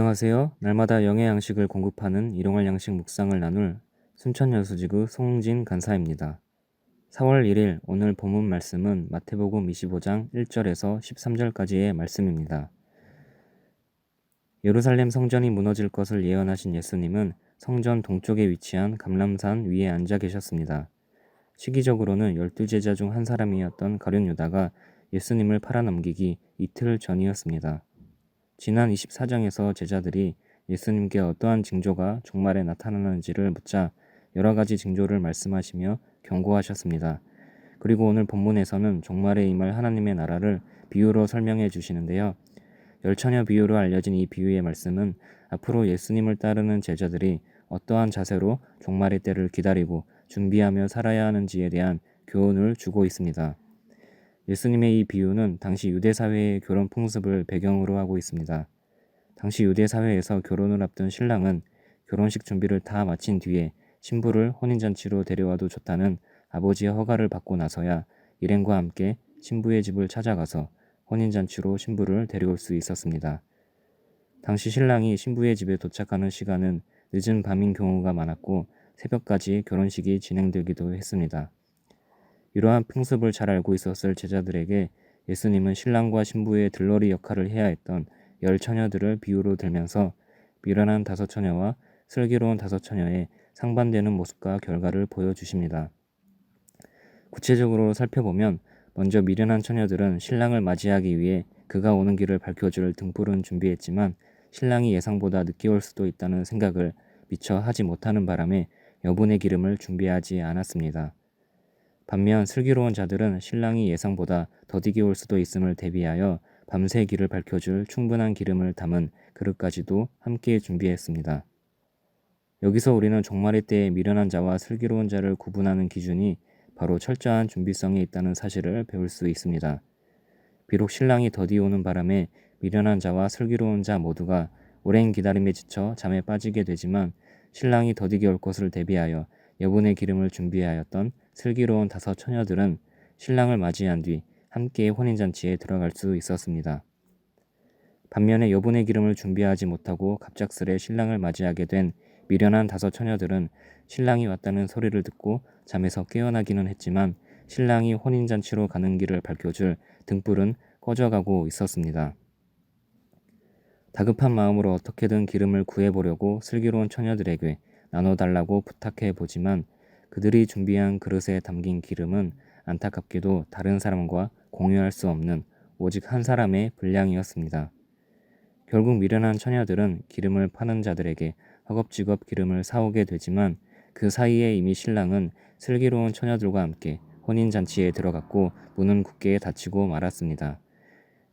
안녕하세요. 날마다 영의 양식을 공급하는 일용할 양식 묵상을 나눌 순천여수지구 송진 간사입니다. 4월 1일 오늘 본문 말씀은 마태복음 25장 1절에서 13절까지의 말씀입니다. 예루살렘 성전이 무너질 것을 예언하신 예수님은 성전 동쪽에 위치한 감람산 위에 앉아 계셨습니다. 시기적으로는 12제자 중 한 사람이었던 가룟 유다가 예수님을 팔아넘기기 이틀 전이었습니다. 지난 24장에서 제자들이 예수님께 어떠한 징조가 종말에 나타나는지를 묻자 여러 가지 징조를 말씀하시며 경고하셨습니다. 그리고 오늘 본문에서는 종말에 임할 하나님의 나라를 비유로 설명해 주시는데요. 열처녀 비유로 알려진 이 비유의 말씀은 앞으로 예수님을 따르는 제자들이 어떠한 자세로 종말의 때를 기다리고 준비하며 살아야 하는지에 대한 교훈을 주고 있습니다. 예수님의 이 비유는 당시 유대 사회의 결혼 풍습을 배경으로 하고 있습니다. 당시 유대 사회에서 결혼을 앞둔 신랑은 결혼식 준비를 다 마친 뒤에 신부를 혼인잔치로 데려와도 좋다는 아버지의 허가를 받고 나서야 일행과 함께 신부의 집을 찾아가서 혼인잔치로 신부를 데려올 수 있었습니다. 당시 신랑이 신부의 집에 도착하는 시간은 늦은 밤인 경우가 많았고 새벽까지 결혼식이 진행되기도 했습니다. 이러한 풍습을 잘 알고 있었을 제자들에게 예수님은 신랑과 신부의 들러리 역할을 해야 했던 10처녀들을 비유로 들면서 미련한 5처녀와 슬기로운 5처녀의 상반되는 모습과 결과를 보여주십니다. 구체적으로 살펴보면 먼저 미련한 처녀들은 신랑을 맞이하기 위해 그가 오는 길을 밝혀줄 등불은 준비했지만 신랑이 예상보다 늦게 올 수도 있다는 생각을 미처 하지 못하는 바람에 여분의 기름을 준비하지 않았습니다. 반면 슬기로운 자들은 신랑이 예상보다 더디게 올 수도 있음을 대비하여 밤새 길을 밝혀줄 충분한 기름을 담은 그릇까지도 함께 준비했습니다. 여기서 우리는 종말의 때에 미련한 자와 슬기로운 자를 구분하는 기준이 바로 철저한 준비성에 있다는 사실을 배울 수 있습니다. 비록 신랑이 더디 오는 바람에 미련한 자와 슬기로운 자 모두가 오랜 기다림에 지쳐 잠에 빠지게 되지만 신랑이 더디게 올 것을 대비하여 여분의 기름을 준비하였던 슬기로운 5처녀들은 신랑을 맞이한 뒤 함께 혼인잔치에 들어갈 수 있었습니다. 반면에 여분의 기름을 준비하지 못하고 갑작스레 신랑을 맞이하게 된 미련한 5처녀들은 신랑이 왔다는 소리를 듣고 잠에서 깨어나기는 했지만 신랑이 혼인잔치로 가는 길을 밝혀줄 등불은 꺼져가고 있었습니다. 다급한 마음으로 어떻게든 기름을 구해보려고 슬기로운 처녀들에게 나눠달라고 부탁해 보지만 그들이 준비한 그릇에 담긴 기름은 안타깝게도 다른 사람과 공유할 수 없는 오직 한 사람의 분량이었습니다. 결국 미련한 처녀들은 기름을 파는 자들에게 허겁지겁 기름을 사오게 되지만 그 사이에 이미 신랑은 슬기로운 처녀들과 함께 혼인잔치에 들어갔고 문은 굳게 닫히고 말았습니다.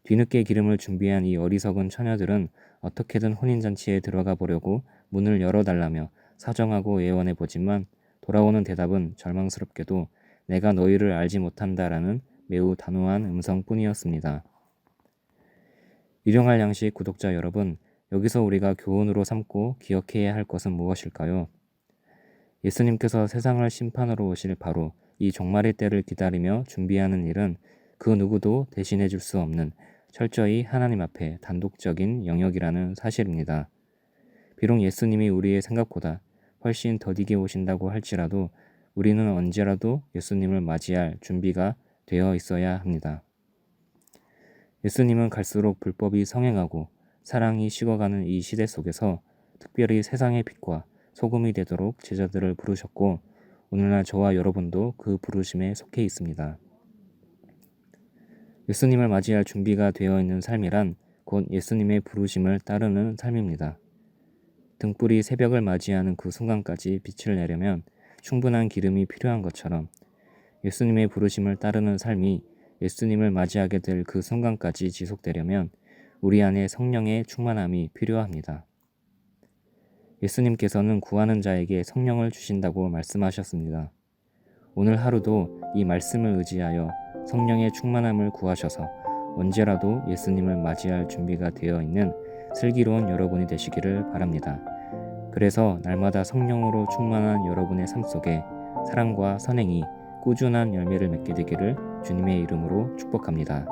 뒤늦게 기름을 준비한 이 어리석은 처녀들은 어떻게든 혼인잔치에 들어가 보려고 문을 열어달라며 사정하고 예언해 보지만 돌아오는 대답은 절망스럽게도 내가 너희를 알지 못한다라는 매우 단호한 음성뿐이었습니다. 일용할 양식 구독자 여러분, 여기서 우리가 교훈으로 삼고 기억해야 할 것은 무엇일까요? 예수님께서 세상을 심판하러 오실 바로 이 종말의 때를 기다리며 준비하는 일은 그 누구도 대신해 줄 수 없는 철저히 하나님 앞에 단독적인 영역이라는 사실입니다. 비록 예수님이 우리의 생각보다 훨씬 더디게 오신다고 할지라도 우리는 언제라도 예수님을 맞이할 준비가 되어 있어야 합니다. 예수님은 갈수록 불법이 성행하고 사랑이 식어가는 이 시대 속에서 특별히 세상의 빛과 소금이 되도록 제자들을 부르셨고 오늘날 저와 여러분도 그 부르심에 속해 있습니다. 예수님을 맞이할 준비가 되어 있는 삶이란 곧 예수님의 부르심을 따르는 삶입니다. 등불이 새벽을 맞이하는 그 순간까지 빛을 내려면 충분한 기름이 필요한 것처럼 예수님의 부르심을 따르는 삶이 예수님을 맞이하게 될 그 순간까지 지속되려면 우리 안에 성령의 충만함이 필요합니다. 예수님께서는 구하는 자에게 성령을 주신다고 말씀하셨습니다. 오늘 하루도 이 말씀을 의지하여 성령의 충만함을 구하셔서 언제라도 예수님을 맞이할 준비가 되어 있는 슬기로운 여러분이 되시기를 바랍니다. 그래서 날마다 성령으로 충만한 여러분의 삶 속에 사랑과 선행이 꾸준한 열매를 맺게 되기를 주님의 이름으로 축복합니다.